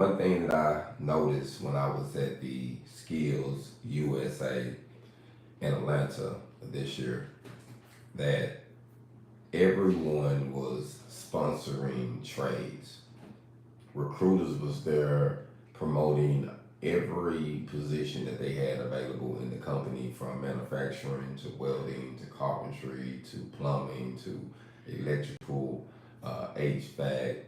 One thing that I noticed when I was at the Skills USA in Atlanta this year, that everyone was sponsoring trades. Recruiters was there promoting every position that they had available in the company, from manufacturing to welding to carpentry to plumbing to electrical, HVAC,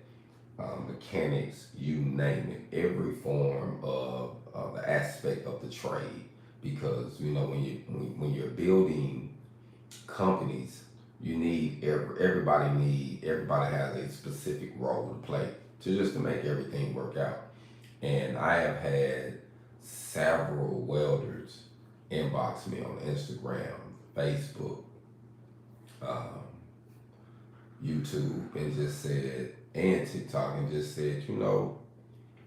mechanics, you name it, every form of the aspect of the trade. Because when you're building companies, you need everybody has a specific role to play to make everything work out. And I have had several welders inbox me on Instagram, Facebook, um, YouTube, and just said, and TikTok, and just said,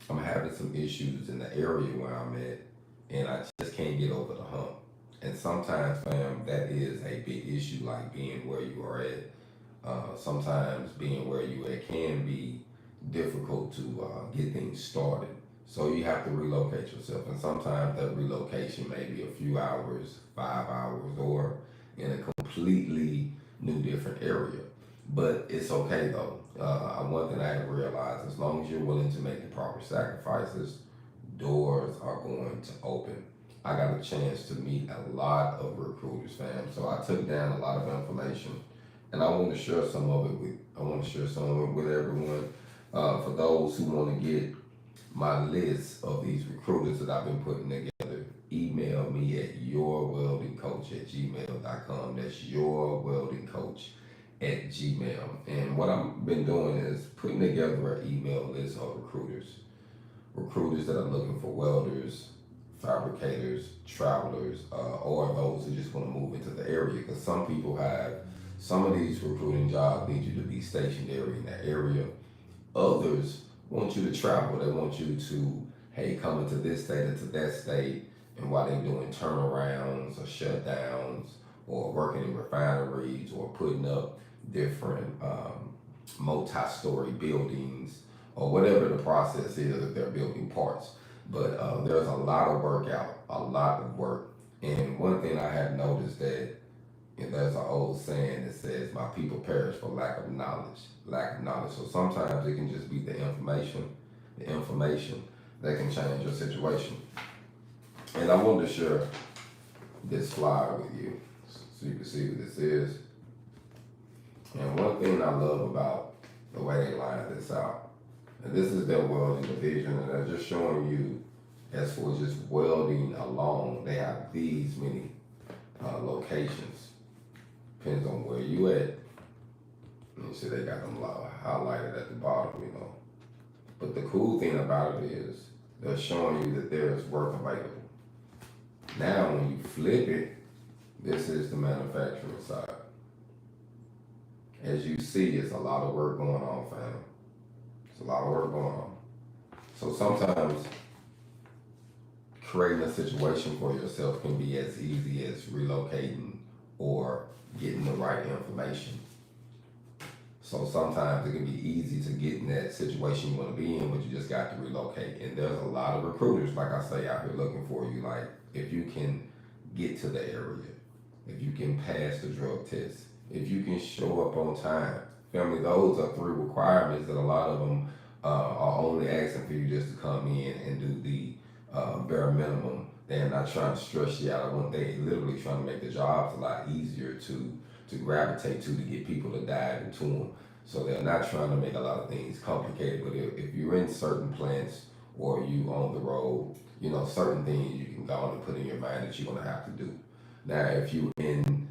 I'm having some issues in the area where I'm at, and I just can't get over the hump. And sometimes, fam, that is a big issue, like being where you are at. Sometimes being where you at can be difficult to get things started. So you have to relocate yourself, and sometimes that relocation may be a few hours, 5 hours, or in a completely new different area. But it's okay though. One thing I have realized: as long as you're willing to make the proper sacrifices, doors are going to open. I got a chance to meet a lot of recruiters, fam. So I took down a lot of information, and I want to share some of it with everyone. For those who want to get my list of these recruiters that I've been putting together, email me at yourweldingcoach@gmail.com. That's yourweldingcoach@gmail. And what I've been doing is putting together an email list of recruiters that are looking for welders, fabricators, travelers, or those who just want to move into the area. Because some of these recruiting jobs need you to be stationary in that area. Others want you to travel. They want you to, hey, come into this state, into that state, and while they're doing turnarounds or shutdowns or working in refineries or putting up different multi-story buildings or whatever the process is if they're building parts. But there's a lot of work out, a lot of work. And one thing I have noticed that, there's an old saying that says, "My people perish for lack of knowledge." Lack of knowledge. So sometimes it can just be the information that can change your situation. And I wanted to share this flyer with you so you can see what this is. And one thing I love about the way they line this out, and this is their welding division, and they're just showing you, as for just welding alone, they have these many locations. Depends on where you at. And you see they got them highlighted at the bottom. But the cool thing about it is they're showing you that there's work available. Now, when you flip it, this is the manufacturing side. As you see, it's a lot of work going on, fam. It's a lot of work going on. So sometimes creating a situation for yourself can be as easy as relocating or getting the right information. So sometimes it can be easy to get in that situation you want to be in, but you just got to relocate. And there's a lot of recruiters, like I say, out here looking for you. Like, if you can get to the area, if you can pass the drug test, if you can show up on time. Family, those are three requirements that a lot of them are only asking for you just to come in and do the bare minimum. They're not trying to stress you out. I want they literally trying to make the jobs a lot easier to gravitate to get people to dive into them. So they're not trying to make a lot of things complicated. But if you're in certain plants or you on the road, certain things you can go on and put in your mind that you're gonna have to do. Now, if you in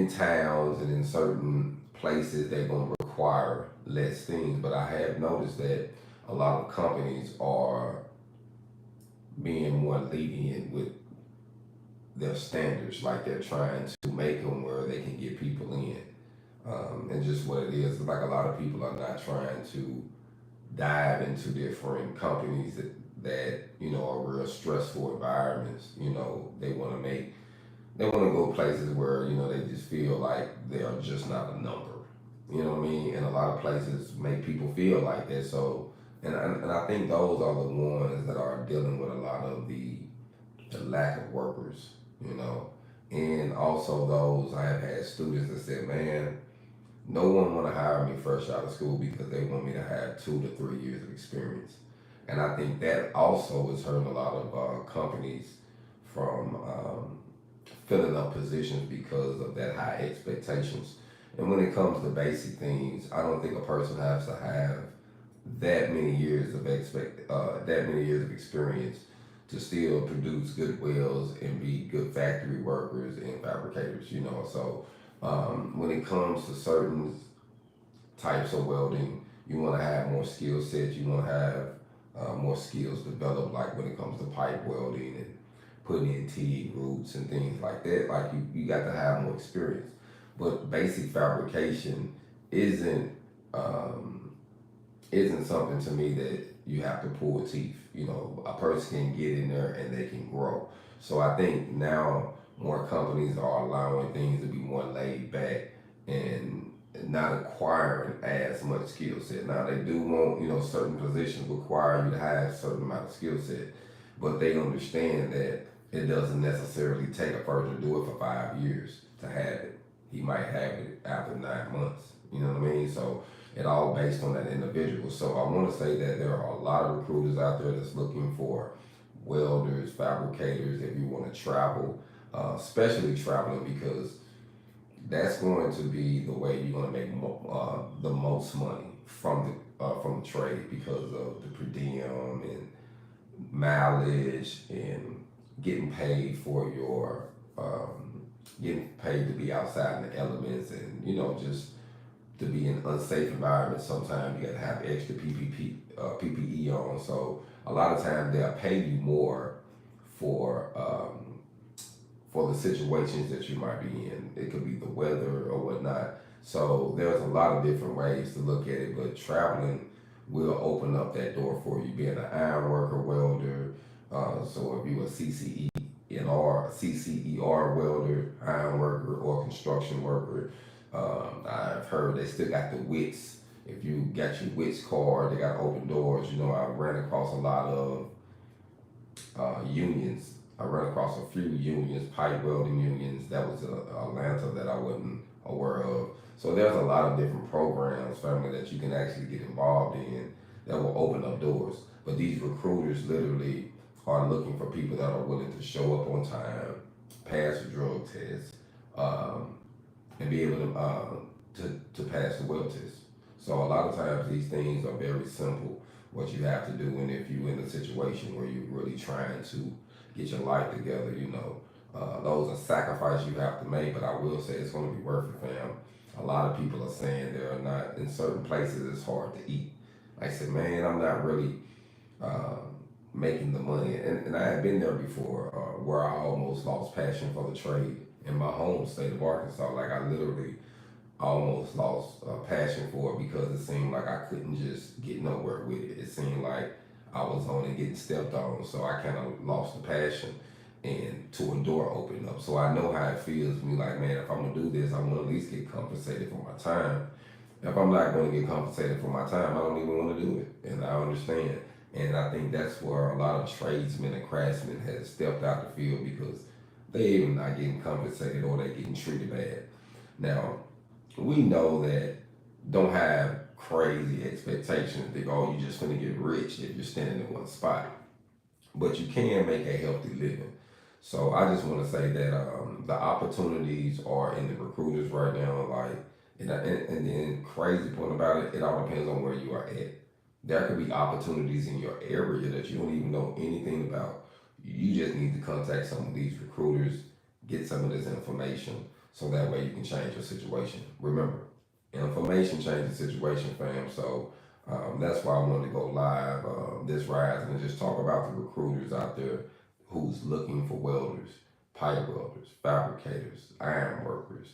towns and in certain places, they're gonna require less things. But I have noticed that a lot of companies are being more lenient with their standards, like they're trying to make them where they can get people in. And just what it is, like a lot of people are not trying to dive into different companies that are real stressful environments. They want to go places where they just feel like they are just not a number. You know what I mean? And a lot of places make people feel like that. So And I think those are the ones that are dealing with a lot of the lack of workers, you know. And also those I have had students that said, man, no one want to hire me fresh out of school because they want me to have 2 to 3 years of experience. And I think that also is hurting a lot of companies from filling up positions because of that high expectations. And when it comes to basic things, I don't think a person has to have that many years of experience to still produce good wells and be good factory workers and fabricators. You know, so when it comes to certain types of welding, you want to have more skill sets. You want to have more skills developed, like when it comes to pipe welding and putting in T roots and things like that. Like you got to have more experience. But basic fabrication isn't isn't something to me that you have to pull teeth. You know, a person can get in there and they can grow. So I think now more companies are allowing things to be more laid back and not acquiring as much skill set. Now they do want, you know, certain positions require you to have a certain amount of skill set, but they understand that it doesn't necessarily take a person to do it for 5 years to have it. He might have it after 9 months. You know what I mean? So it all based on that individual. So I want to say that there are a lot of recruiters out there that's looking for welders, fabricators, if you want to travel, especially traveling, because that's going to be the way you're going to make the most money from the trade, because of the per diem and mileage and getting paid for your getting paid to be outside in the elements, and you know, just to be in unsafe environments. Sometimes you got to have extra PPE on. So a lot of times they'll pay you more for for the situations that you might be in. It could be the weather or whatnot. So there's a lot of different ways to look at it, but traveling will open up that door for you, being an iron worker, welder. So if you a CCER welder, iron worker, or construction worker, I've heard they still got the WITS. If you got your WITS card, they got open doors. You know, I ran across a lot of unions. I ran across a few unions, pipe welding unions. That was Atlanta that I wasn't aware of. So there's a lot of different programs, family, that you can actually get involved in that will open up doors. But these recruiters literally are looking for people that are willing to show up on time, pass the drug test, and be able to pass the weld test. So a lot of times these things are very simple, what you have to do, and if you're in a situation where you're really trying to get your life together, you know, those are sacrifices you have to make, but I will say it's going to be worth it, fam. A lot of people are saying they're not, in certain places it's hard to eat. I said, man, I'm not really uh, making the money. And I had been there before, where I almost lost passion for the trade in my home state of Arkansas. Like I literally almost lost passion for it because it seemed like I couldn't just get nowhere with it. It seemed like I was only getting stepped on, so I kind of lost the passion and to a door opened up. So I know how it feels to me, like, man, if I'm gonna do this, I want to at least get compensated for my time. If I'm not going to get compensated for my time, I don't even want to do it, and I understand. And I think that's where a lot of tradesmen and craftsmen have stepped out the field because they even not getting compensated or they getting treated bad. Now, we know that don't have crazy expectations. Think, oh, you just gonna get rich if you're standing in one spot. But you can make a healthy living. So I just want to say that the opportunities are in the recruiters right now. Like, and then crazy point about it, it all depends on where you are at. There could be opportunities in your area that you don't even know anything about. You just need to contact some of these recruiters, get some of this information, so that way you can change your situation. Remember, information changes the situation, fam. So that's why I wanted to go live this rise and just talk about the recruiters out there who's looking for welders, pipe welders, fabricators, iron workers,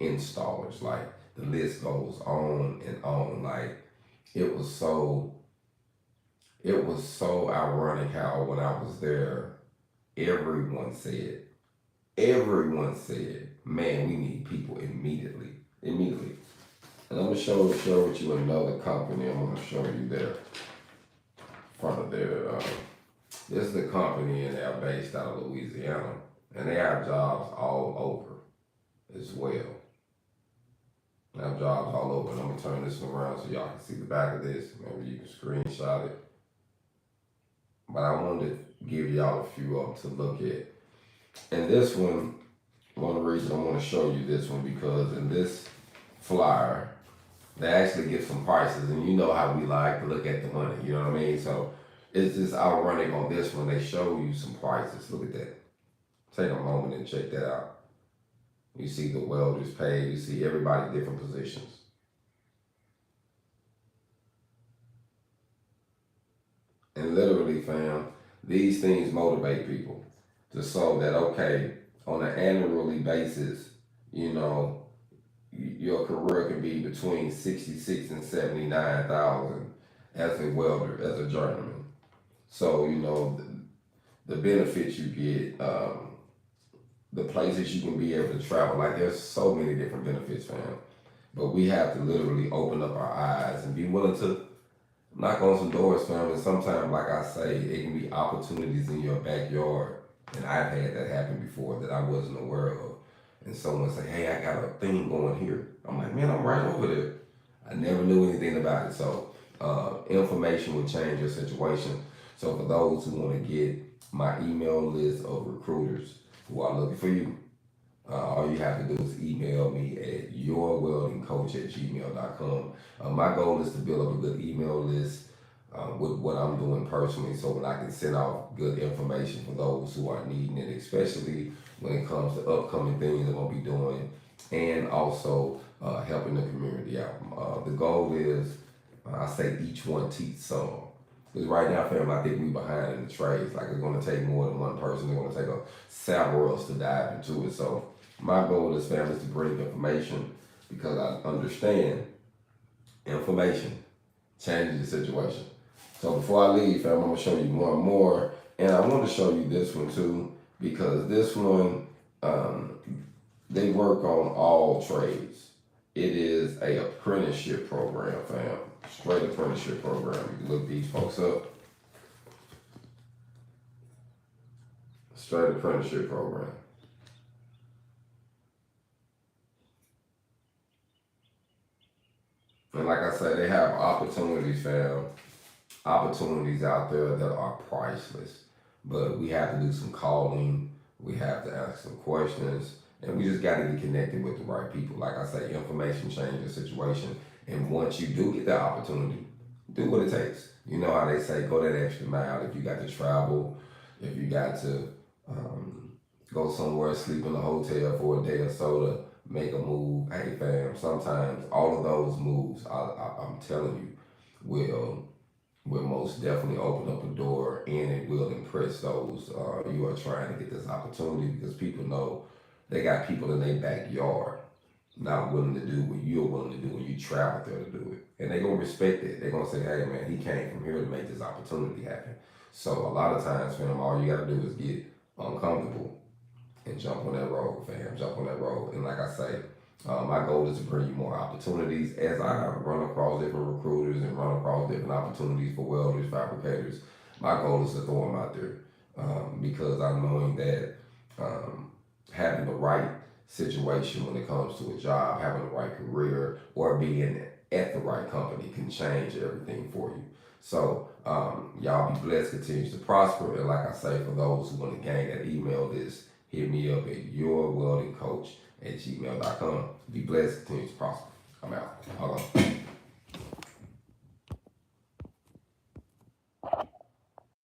installers. Like the list goes on and on. Like it was so it was so ironic how when I was there, everyone said, everyone said, man, we need people immediately. Immediately. And I'm gonna share with you another company. I'm gonna show you there. front of their, this is the company and they're based out of Louisiana and they have jobs all over as well. They have jobs all over, and I'm gonna turn this around so y'all can see the back of this. Maybe you can screenshot it. But I wanted to give y'all a few of them to look at. And this one of the reasons I want to show you this one because in this flyer, they actually get some prices, and you know how we like to look at the money, you know what I mean? So it's just ironic on this one, they show you some prices. Look at that. Take a moment and check that out. You see the welders paid, you see everybody different positions. And literally, fam, these things motivate people to show that, okay, on an annually basis, you know, your career can be between 66 and 79,000 as a welder, as a journeyman. So, you know, the benefits you get, the places you can be able to travel, like there's so many different benefits, fam. But we have to literally open up our eyes and be willing to knock on some doors, fam. And sometimes, like I say, it can be opportunities in your backyard. And I've had that happen before that I wasn't aware of. And someone say, hey, I got a thing going here. I'm like, man, I'm right over there. I never knew anything about it. So information will change your situation. So for those who want to get my email list of recruiters who are looking for you, all you have to do is email me at yourweldingcoach@gmail.com. My goal is to build up a good email list with what I'm doing personally so that I can send out good information for those who are needing it, especially when it comes to upcoming things I'm going to be doing and also helping the community out. The goal is, I say each one teach some. Because right now, fam, I think we behind in the trades. Like it's going to take more than one person. It's going to take several of us to dive into it. So my goal is, fam, is to bring information because I understand information changes the situation. So before I leave, fam, I'm going to show you one more. And I want to show you this one too because this one, they work on all trades. It is a apprenticeship program, fam. Straight apprenticeship program. You can look these folks up. Straight apprenticeship program. And like I said, they have opportunities, fam. Opportunities out there that are priceless. But we have to do some calling. We have to ask some questions. And we just got to get connected with the right people. Like I say, information changes the situation. And once you do get that opportunity, do what it takes. You know how they say, go that extra mile. If you got to travel, if you got to go somewhere, sleep in a hotel for a day or so to make a move. Hey, fam, sometimes all of those moves, I'm telling you, will most definitely open up a door and it will impress those you are trying to get this opportunity because people know they got people in their backyard not willing to do what you're willing to do when you travel there to do it. And they're going to respect it. They're going to say, hey, man, he came from here to make this opportunity happen. So a lot of times, fam, all you got to do is get uncomfortable and jump on that road, fam. Jump on that road. And like I say, my goal is to bring you more opportunities as I run across different recruiters and run across different opportunities for welders, fabricators. My goal is to throw them out there because I'm knowing that having the right situation when it comes to a job, having the right career, or being at the right company can change everything for you. So y'all be blessed, continues to prosper. And like I say, for those who want to gain that email list, hit me up at yourweldingcoach@gmail.com. Be blessed, continues to prosper. I'm out. Hold on.